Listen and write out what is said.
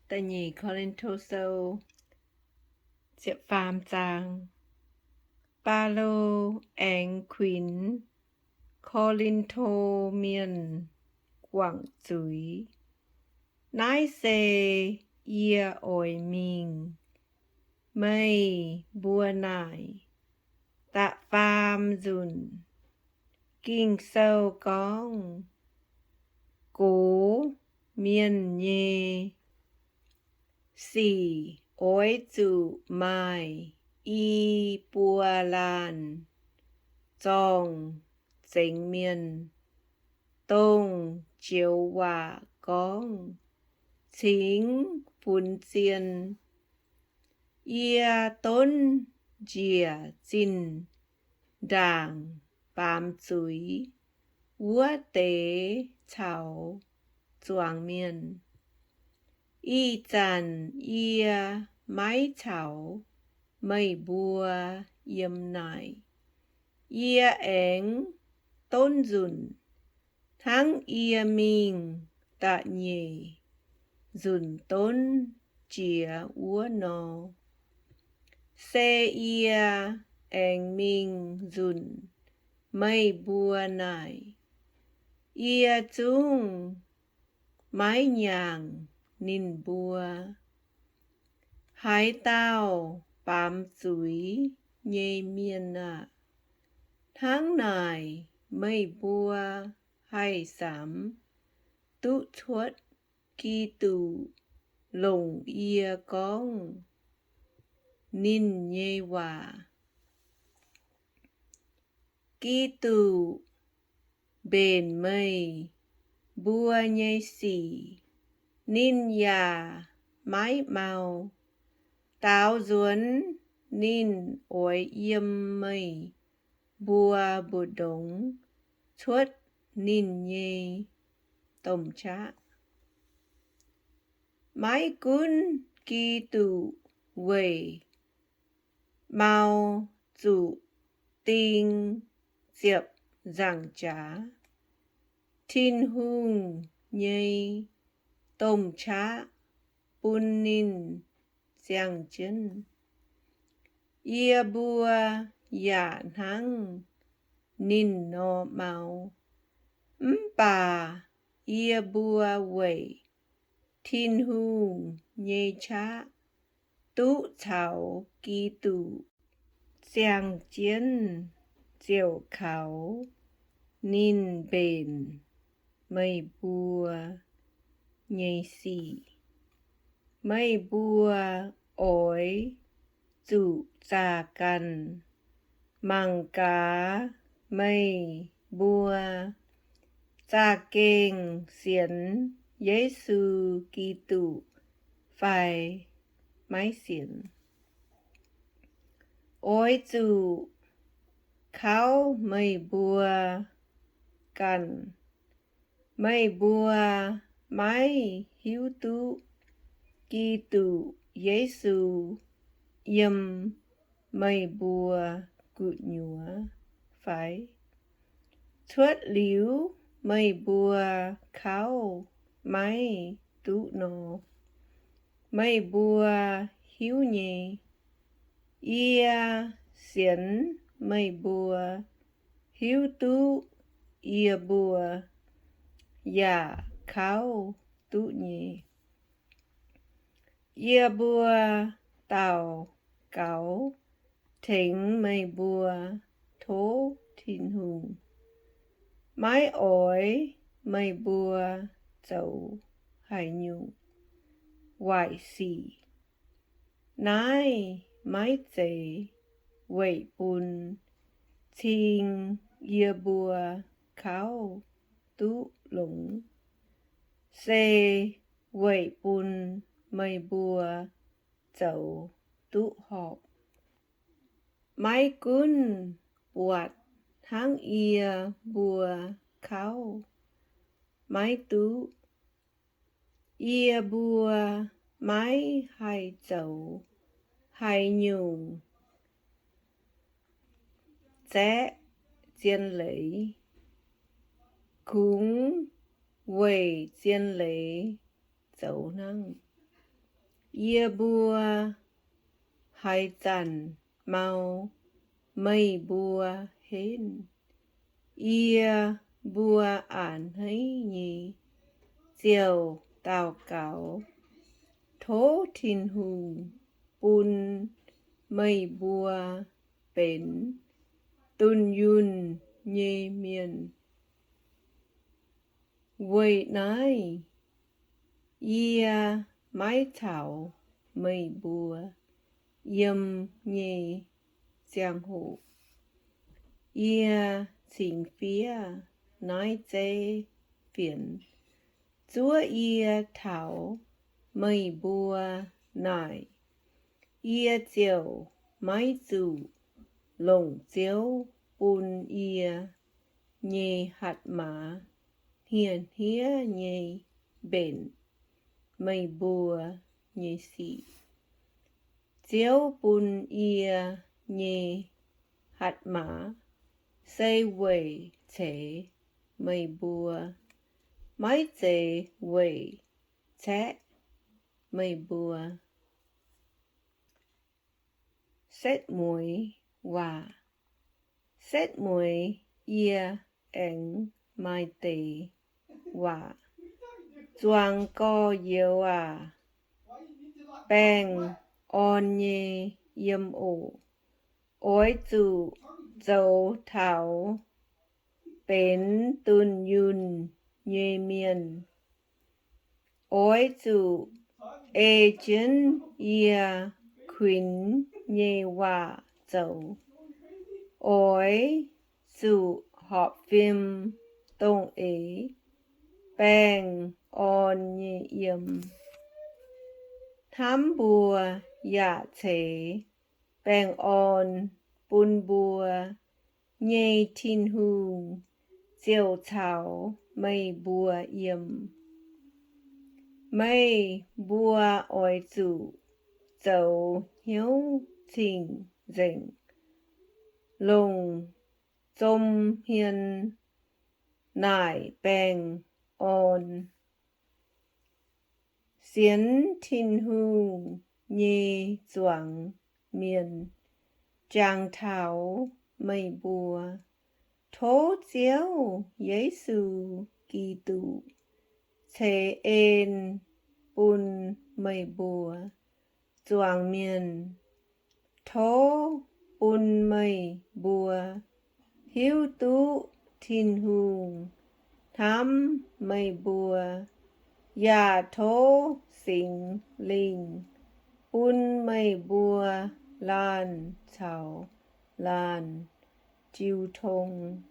Tà nhì Corinto sâu Diệp phàm giang Ba lô anh khuyến Corinto miền Quảng Chúi Nái xê Ia ôi mình Mây bùa nải Tạ phàm dùn Kinh sâu con Cố miền nhê Sì ối chủ mai y bùa lan trong chính miền đông chiếu hòa con chính phun chiên ia tôn dìa chín đảng bám chuối úa tế chào choàng miền y chàn ia mái chảo mây bùa yếm nải ia ếng tôn dùn thắng ia mình tạ nhề dùn tôn chìa úa nò xe ia ếng mình dùn mây bùa nải ia chung mái nhàng nín bùa hải tao bám chuối nhê miên à tháng này mây bùa hay sám tụ thuất kỳ tù lồng ia con nín nhê hòa kỳ tù bền mây bùa nhê xỉ nín già mái màu táo duấn nín ối yếm mây bùa bù đống chuất nín nhê tổng trá mái cún kỳ tụ quầy mau chủ tinh diệp giảng trá thiên hung nhây tổng trá bún nín giang chân ia bùa dạ nắng nín nọ màu bà ia bùa quẩy thiên hung nhê chá tụ chảo kỳ tụ giang chân diệu khảo nín bền mây bùa nhê xỉ mây bùa ối chủ già cần măng cá mây bùa già kênh xiến Giê-xu Kitô phải mái xiến ối chủ khảo mây bùa cần mây bùa mái hiếu tụ Kitô Giê-xu yếm mây bùa cụ nhúa phải thuất liếu mây bùa khảo mái tụ nọ mây bùa hiếu nhê ia xiến mây bùa hiếu tụ ia bùa dạ khảo tụ nhê ia bùa tàu cáo thính mây bùa thố thiên hùng mái ối mây bùa dấu hải nhung ngoại xỉ nái mái dế quẩy bùn thiên ia bùa khảo tụ lũng xê quẩy bùn mây bùa dấu tụ họp mái cún bọt tháng ia bùa khảo mái tụ ia bùa mái hai dấu hai nhung sẽ chiên lấy cúng quầy chiên lấy dấu năng Ia bùa hai dần mau mây bùa hên. Ia bùa ản hấy nhì diều tào cáo. Thố thiên hùng bùn mây bùa bến. Tùn yun nhê miền. Vậy nái ia mái thảo mây bùa yêm nhê giang hồ. Ia xình phía nói dê phiền. Chúa ia thảo mây bùa nải. Ia diều mái dù lồng diếu bùn ia nhê hạt má hiền hía nhê bền mây bùa nhê xị. Diếu bùn ia nhê hạt má xây quầy chế mây bùa mái chế quầy chế mây bùa. Xét muối và xét muối ia ảnh mai tề và doang co yêu à bang on nhê yếm ổ ối dù dấu thảo bến tùn yun nhê miền. Ối dù ê chân ia khuyến nhê hòa dấu. Ối dù họp phim tông ế bang on nhê yếm. Thám bùa dạ chế bang on bùn bùa nhê thiên hùng diều thảo mây bùa yếm. Mây bùa oi dù dấu hiếu trình dình lùng dông hiền nải bang on. Xiến thiên hùng nhê doang miền giang thảo mây bùa. Thố diếu Giê-xu Kitô chế ên bùn mây bùa doang miền. Thố bùn mây bùa hiếu tú thiên hùng thám mây bùa. Dạ thố xình linh bùn mây bùa lan thảo lan chiêu thông.